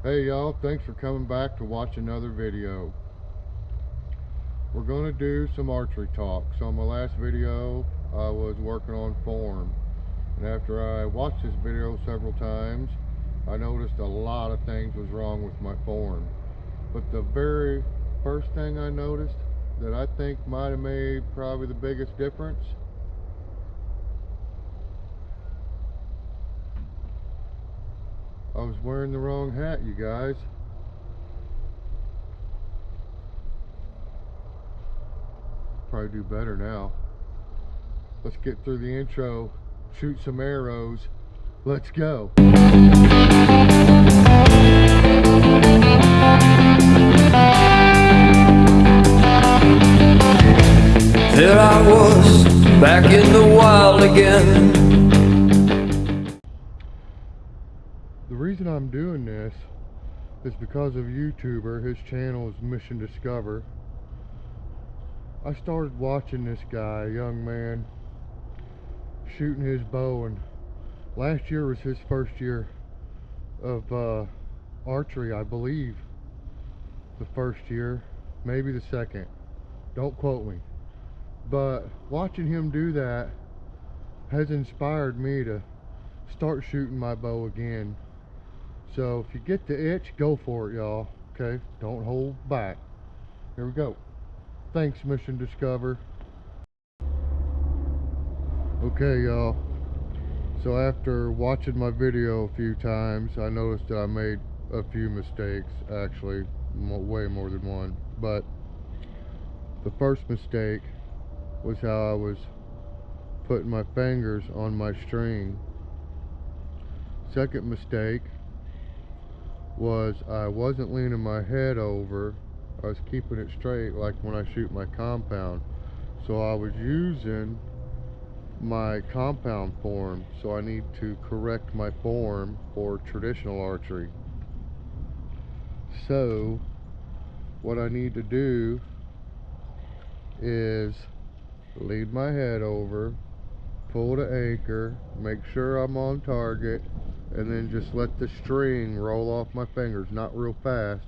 Hey y'all, thanks for coming back to watch another video. We're going to do some archery talk. So in my last video I was working on form, and after I watched this video several times I noticed a lot of things was wrong with my form. But the very first thing I noticed that I think might have made probably the biggest difference I was wearing the wrong hat, you guys. Probably do better now. Let's get through the intro, shoot some arrows, let's go. There I was, back in the wild again. The reason I'm doing this is because of a YouTuber. His channel is Mission Discover. I started watching this guy, a young man, shooting his bow, and last year was his first year of archery, I believe. The first year, maybe the second. Don't quote me. But watching him do that has inspired me to start shooting my bow again. So if you get the itch, go for it, y'all. Okay? Don't hold back. Here we go. Thanks, Mission Discover. Okay, y'all. So after watching my video a few times, I noticed that I made a few mistakes, actually, way more than one. But the first mistake was how I was putting my fingers on my string. Second mistake was I wasn't leaning my head over. I was keeping it straight like when I shoot my compound. So I was using my compound form, so I need to correct my form for traditional archery. So what I need to do is lead my head over, pull the anchor, make sure I'm on target, and then just let the string roll off my fingers. Not real fast,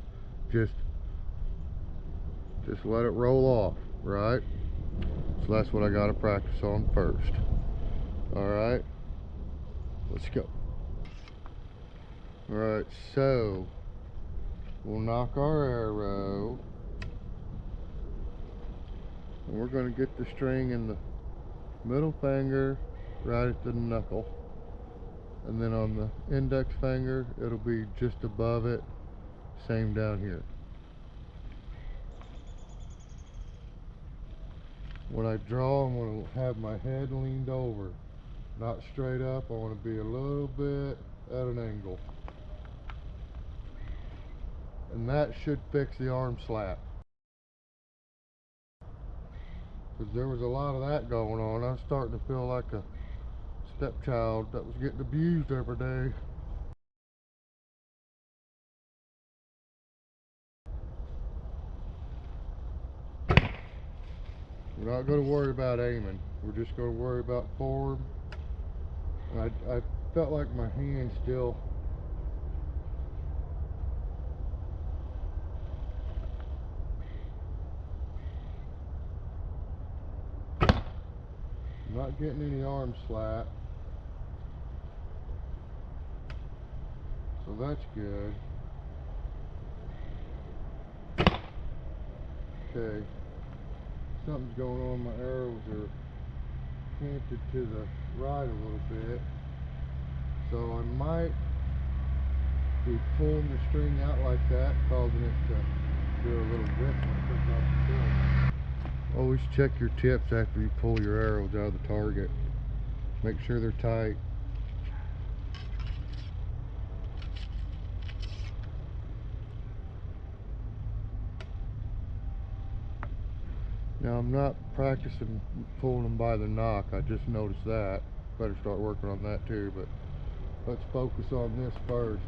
just let it roll off, right? So that's what I got to practice on first. Alright, let's go. Alright, so we'll knock our arrow, and we're going to get the string in the middle finger right at the knuckle, and then on the index finger it'll be just above it, same down here. When I draw, I'm going to have my head leaned over, not straight up. I want to be a little bit at an angle, and that should fix the arm slap, because there was a lot of that going on. I was starting to feel like a stepchild that was getting abused every day. We're not going to worry about aiming. We're just going to worry about form. And I felt like my hand still not getting any arm slap, so that's good. Okay, something's going on. My arrows are canted to the right a little bit, so I might be pulling the string out like that, causing it to do a little bit when I put it off the film. Always check your tips after you pull your arrows out of the target. Make sure they're tight. Now I'm not practicing pulling them by the knock. I just noticed that. Better start working on that too, but let's focus on this first.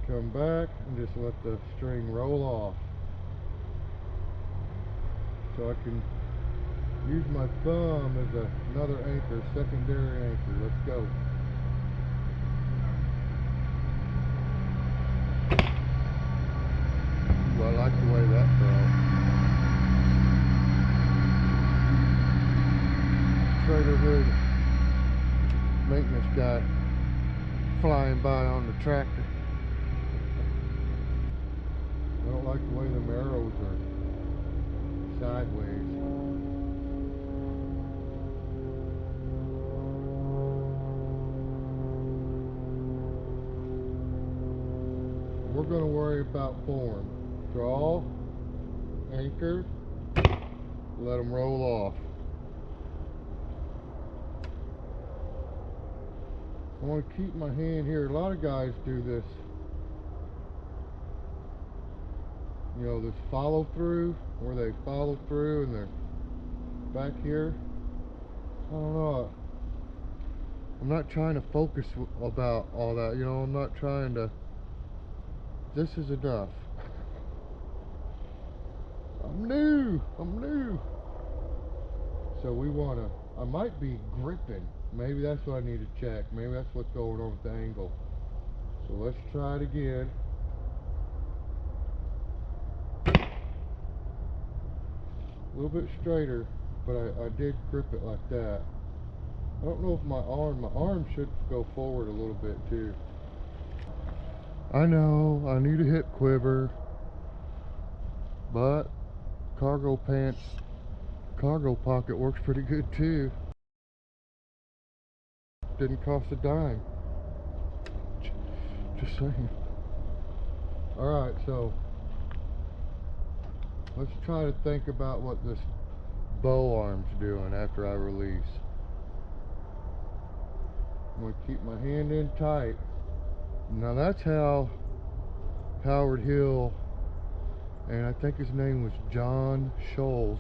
Come back and just let the string roll off, so I can use my thumb as another anchor, secondary anchor. Let's go. guy flying by on the tractor. I don't like the way them arrows are sideways. We're going to worry about form. Draw, anchor, let them roll off. I want to keep my hand here. A lot of guys do this, you know, this follow through, where they follow through and they're back here. I don't know. I'm not trying to focus about all that, you know. I'm not trying to. This is enough. I'm new. So we want to, I might be gripping. Maybe that's what I need to check. Maybe that's what's going on with the angle. So let's try it again. A little bit straighter, but I did grip it like that. I don't know if my arm should go forward a little bit too. I know, I need a hip quiver, but cargo pants, cargo pocket works pretty good too. Didn't cost a dime. Just saying. Alright, so let's try to think about what this bow arm's doing after I release. I'm going to keep my hand in tight. Now that's how Howard Hill, and I think his name was John Scholes,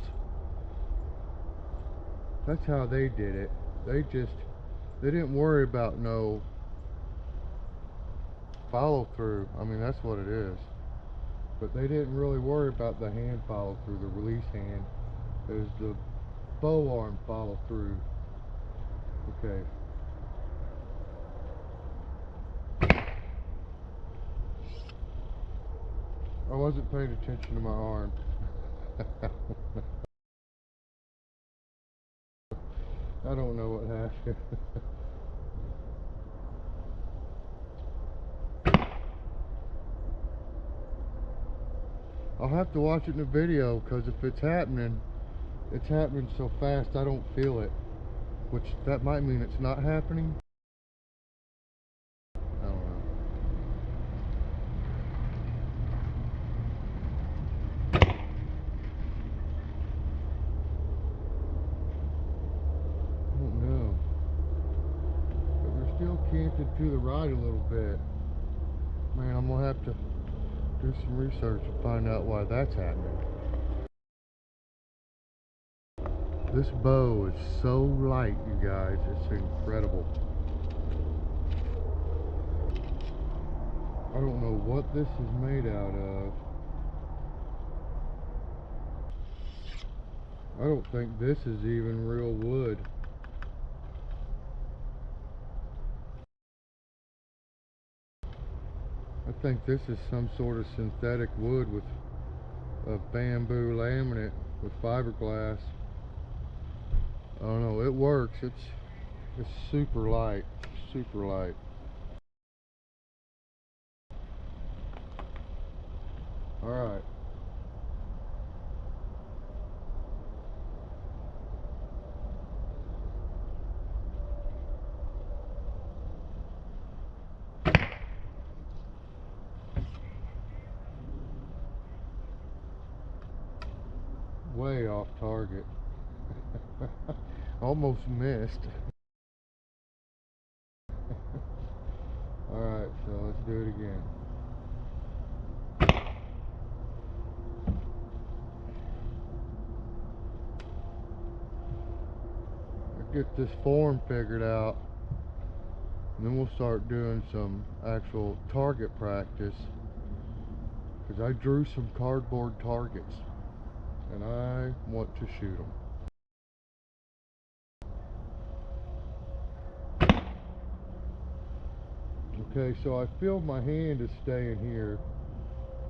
that's how they did it. They didn't worry about no follow through. I mean, that's what it is. But they didn't really worry about the hand follow through, the release hand. It was the bow arm follow through. Okay. I wasn't paying attention to my arm. I don't know what happened. I'll have to watch it in the video, because if it's happening so fast I don't feel it. Which that might mean it's not happening. I don't know. I don't know. But they're still canted to the right a little bit. Man, I'm gonna have to do some research and find out why that's happening. This bow is so light, you guys, it's incredible. I don't know what this is made out of. I don't think this is even real wood. I think this is some sort of synthetic wood with a bamboo laminate with fiberglass. I don't know, it works. It's super light, super light. All right. Way off target. Almost missed. Alright, so let's do it again. I'll get this form figured out, and then we'll start doing some actual target practice, because I drew some cardboard targets and I want to shoot them. Okay, so I feel my hand is staying here.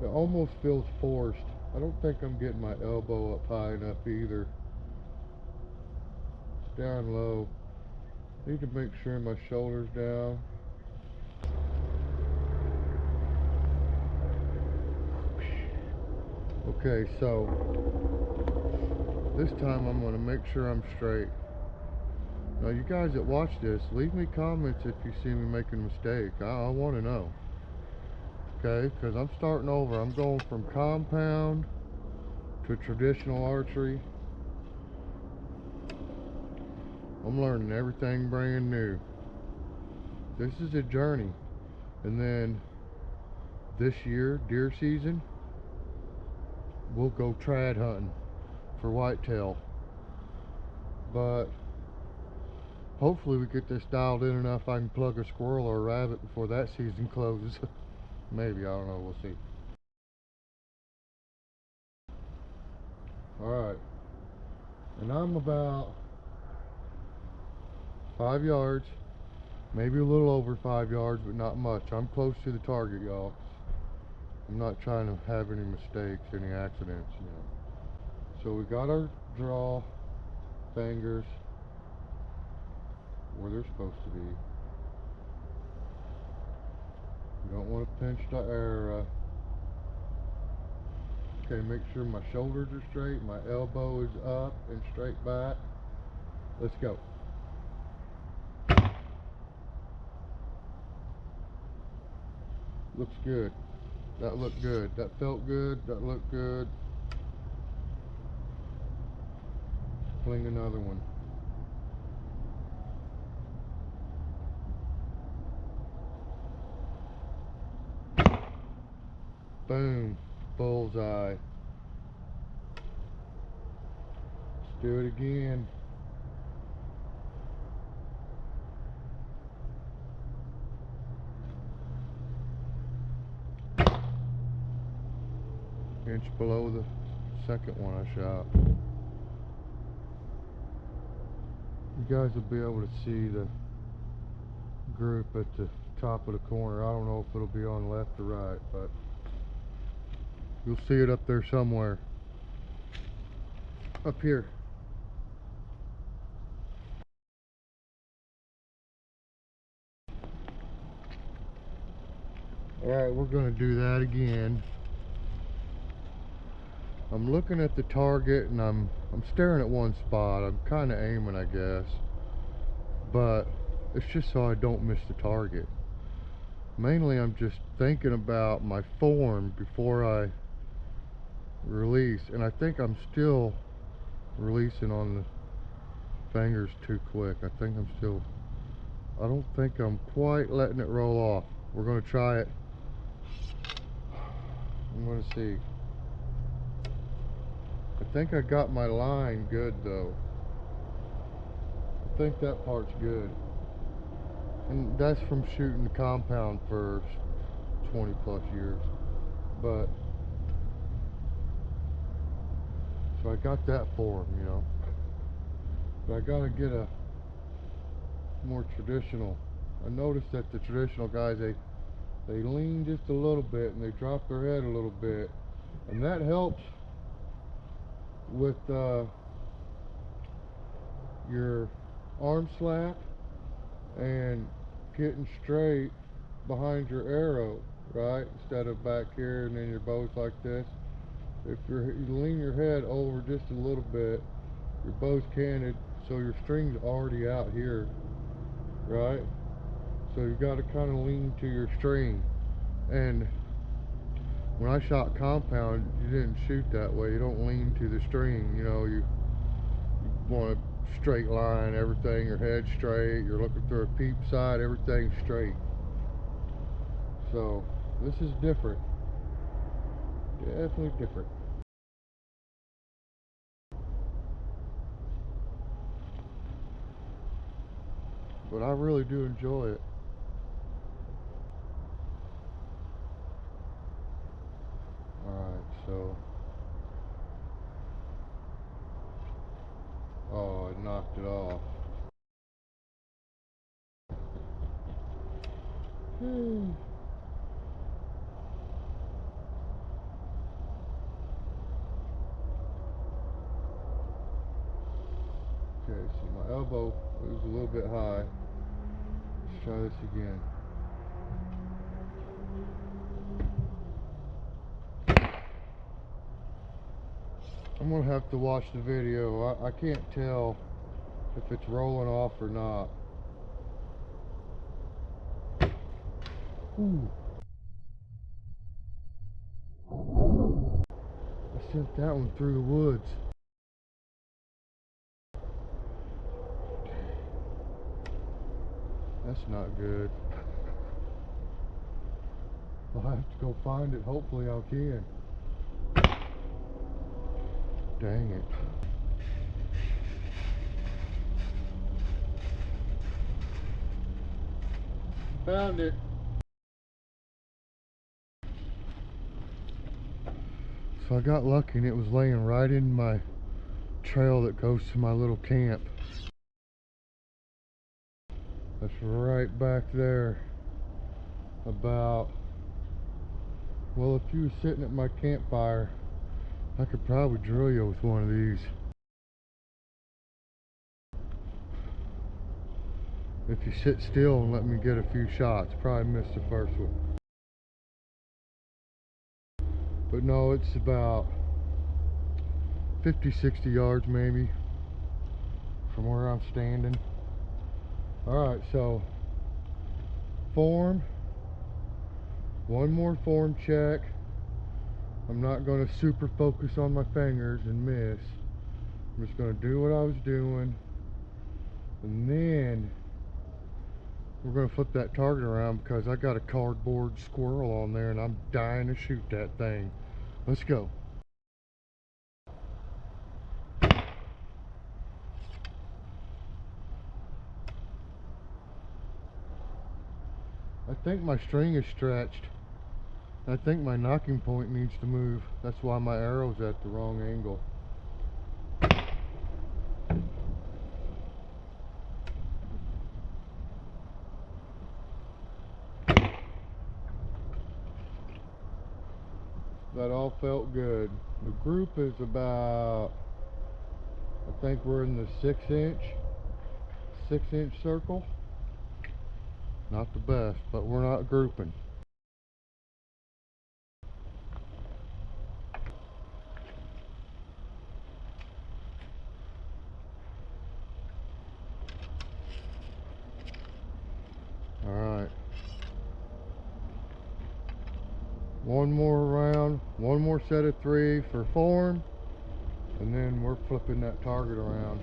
It almost feels forced. I don't think I'm getting my elbow up high enough either. It's down low. Need to make sure my shoulder's down. Okay, so this time I'm going to make sure I'm straight. Now you guys that watch this, leave me comments if you see me making a mistake. I want to know. Okay, because I'm starting over. I'm going from compound to traditional archery. I'm learning everything brand new. This is a journey. And then this year, deer season, we'll go trad hunting for whitetail. But hopefully we get this dialed in enough I can plug a squirrel or a rabbit before that season closes. Maybe, I don't know, we'll see. Alright, and I'm about 5 yards, maybe a little over 5 yards, but not much. I'm close to the target, y'all. I'm not trying to have any mistakes, any accidents, you know. So we got our draw fingers where they're supposed to be. You don't want to pinch the arrow. Okay, make sure my shoulders are straight, my elbow is up and straight back. Let's go. Looks good. That looked good. That felt good. That looked good. Fling another one. Boom. Bullseye. Let's do it again. Inch below the second one I shot. You guys will be able to see the group at the top of the corner. I don't know if it'll be on left or right, but you'll see it up there somewhere. Up here. Alright, we're going to do that again. I'm looking at the target and I'm staring at one spot. I'm kind of aiming, I guess. But it's just so I don't miss the target. Mainly I'm just thinking about my form before I release. And I think I'm still releasing on the fingers too quick. I don't think I'm quite letting it roll off. We're going to try it. I'm going to see. I think I got my line good though. I think that part's good. And that's from shooting the compound for 20 plus years. But so I got that form, you know. But I gotta get a more traditional. I noticed that the traditional guys, they lean just a little bit and they drop their head a little bit. And that helps with your arm slap and getting straight behind your arrow, right? Instead of back here and then your bow's like this. If you lean your head over just a little bit, your bow's canted, so your string's already out here, right? So you got to kind of lean to your string. And when I shot compound, you didn't shoot that way. You don't lean to the string, you know. You want a straight line, everything, your head straight, you're looking through a peep sight, everything's straight. So this is different. Definitely different. But I really do enjoy it. Alright, so oh, it knocked it off. Okay, so my elbow is a little bit high. Let's try this again. I'm gonna have to watch the video. I can't tell if it's rolling off or not. Ooh. I sent that one through the woods. That's not good. I'll have to go find it. Hopefully I can. Dang it. Found it. So I got lucky and it was laying right in my trail that goes to my little camp. That's right back there. About, well, if you were sitting at my campfire, I could probably drill you with one of these. If you sit still and let me get a few shots, probably missed the first one. But no, it's about 50, 60 yards maybe from where I'm standing. Alright, so form, one more form check. I'm not going to super focus on my fingers and miss. I'm just going to do what I was doing, and then we're going to flip that target around because I got a cardboard squirrel on there and I'm dying to shoot that thing. Let's go. I think my string is stretched. I think my knocking point needs to move. That's why my arrow's at the wrong angle. That all felt good. The group is about, I think we're in the 6-inch circle. Not the best, but we're not grouping. Alright. One more round, one more set of 3 for form, and then we're flipping that target around.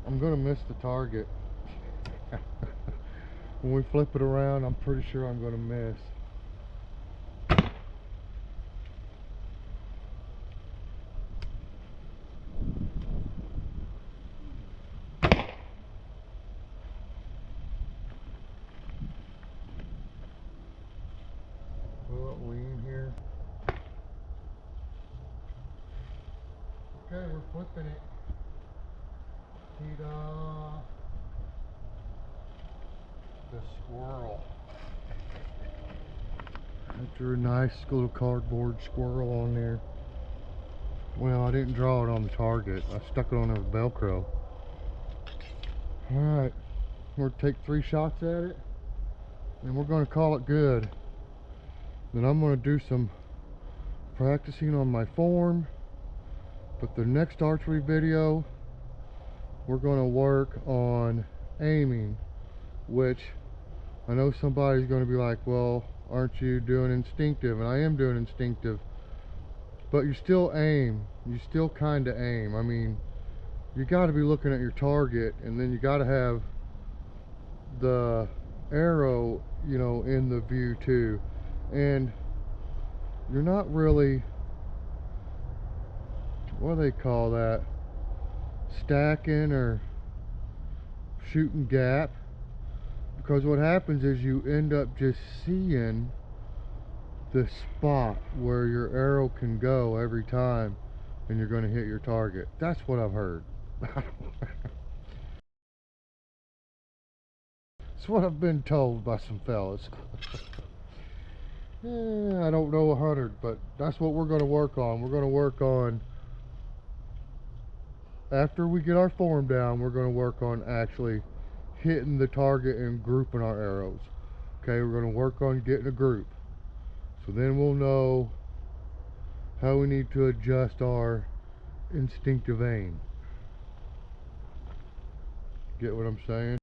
I'm gonna miss the target. When we flip it around, I'm pretty sure I'm gonna miss. Well, we in here. Okay, we're flipping it. Ta-da! The squirrel. I drew a nice little cardboard squirrel on there. Well, I didn't draw it on the target. I stuck it on a Velcro. Alright, we're going to take 3 shots at it, and we're going to call it good. Then I'm going to do some practicing on my form. But the next archery video, we're going to work on aiming, which I know somebody's going to be like, well, aren't you doing instinctive? And I am doing instinctive, but you still aim. You still kind of aim. I mean, you got to be looking at your target, and then you got to have the arrow, you know, in the view too. And you're not really, what do they call that, stacking or shooting gap, because what happens is you end up just seeing the spot where your arrow can go every time and you're going to hit your target. That's what I've heard. It's what I've been told by some fellas. I don't know 100, but that's what we're going to work on. We're going to work on after we get our form down, we're going to work on actually hitting the target and grouping our arrows. Okay, we're going to work on getting a group. So then we'll know how we need to adjust our instinctive aim. Get what I'm saying?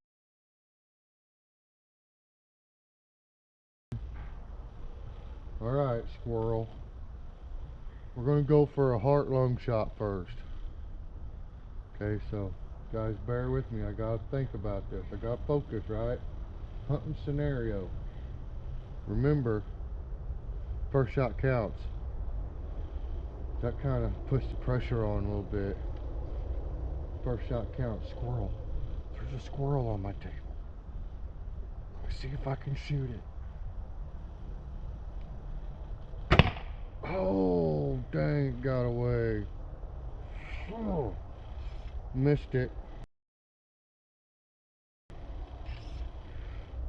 Alright, squirrel. We're going to go for a heart-lung shot first. Okay, so guys, bear with me. I got to think about this. I got to focus, right? Hunting scenario. Remember, first shot counts. That kind of puts the pressure on a little bit. First shot counts. Squirrel. There's a squirrel on my table. Let's see if I can shoot it. Oh, dang, got away. Oh, missed it.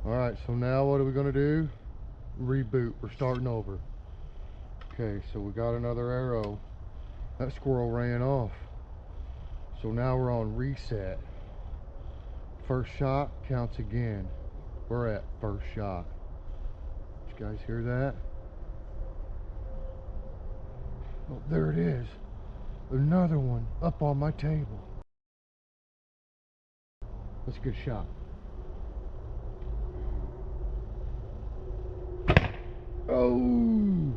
Alright, so now what are we going to do? Reboot. We're starting over. Okay, so we got another arrow. That squirrel ran off. So now we're on reset. First shot counts again. We're at first shot. Did you guys hear that? Oh, there it is. Another one up on my table. That's a good shot. Oh!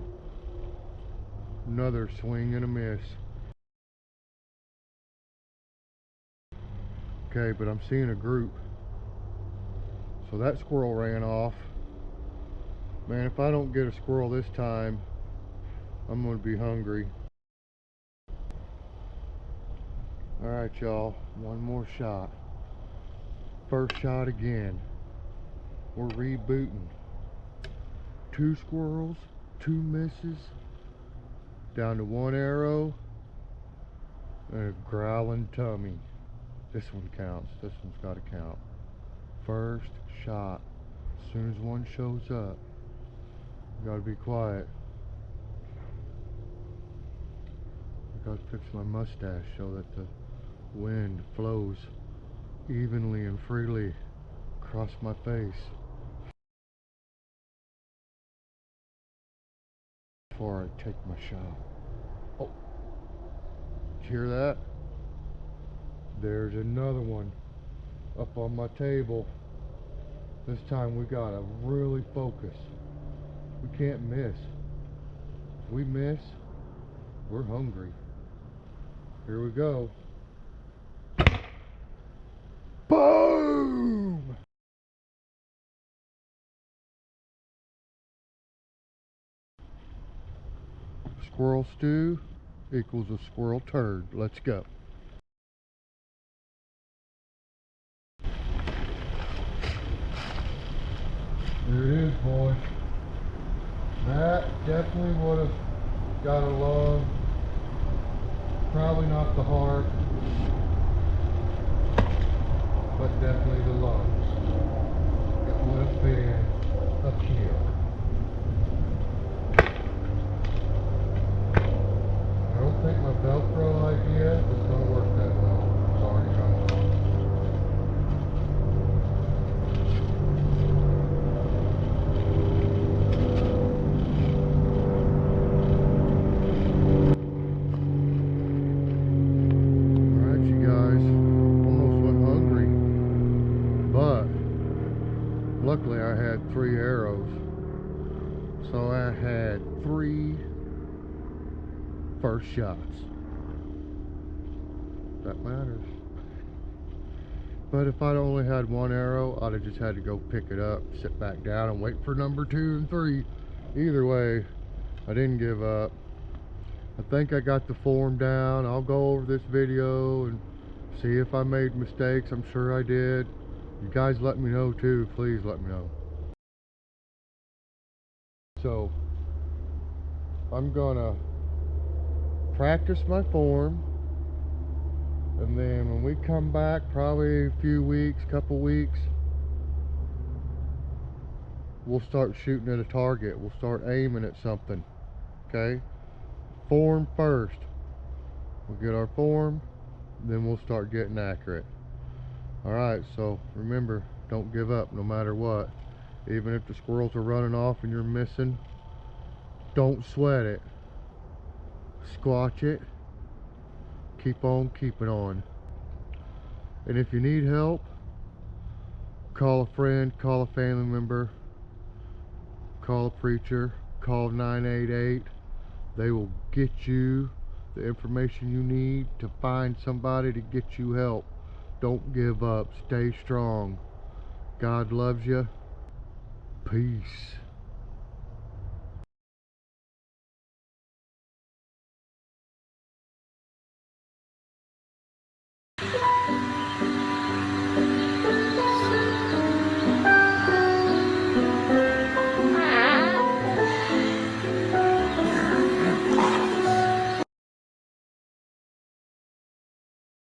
Another swing and a miss. Okay, but I'm seeing a group. So that squirrel ran off. Man, if I don't get a squirrel this time, I'm gonna be hungry. Alright, y'all, one more shot. First shot again. We're rebooting. 2 squirrels, 2 misses, down to 1 arrow, and a growling tummy. This one counts. This one's got to count. First shot. As soon as one shows up, you gotta be quiet. I gotta fix my mustache so that the wind flows evenly and freely across my face before I take my shot. Oh, did you hear that? There's another one up on my table. This time we gotta really focus. We can't miss. If we miss, we're hungry. Here we go. Boom! Squirrel stew equals a squirrel turd. Let's go. There it is, boys. That definitely would have got a lung. Probably not the heart, but definitely the lungs. It would have been a kill. I don't think my Velcro idea is going to work that well. It's already coming off. Luckily I had 3 arrows, so I had 3 first shots. That matters. But if I'd only had 1 arrow, I'd have just had to go pick it up, sit back down and wait for number 2 and 3. Either way, I didn't give up. I think I got the form down. I'll go over this video and see if I made mistakes. I'm sure I did. You guys let me know too, please let me know. So, I'm gonna practice my form, and then when we come back, probably a few weeks, couple weeks, we'll start shooting at a target. We'll start aiming at something, okay? Form first. We'll get our form, then we'll start getting accurate. Alright, so remember, don't give up no matter what. Even if the squirrels are running off and you're missing, don't sweat it. Squatch it. Keep on keeping on. And if you need help, call a friend, call a family member, call a preacher, call 988. They will get you the information you need to find somebody to get you help. Don't give up. Stay strong. God loves you. Peace.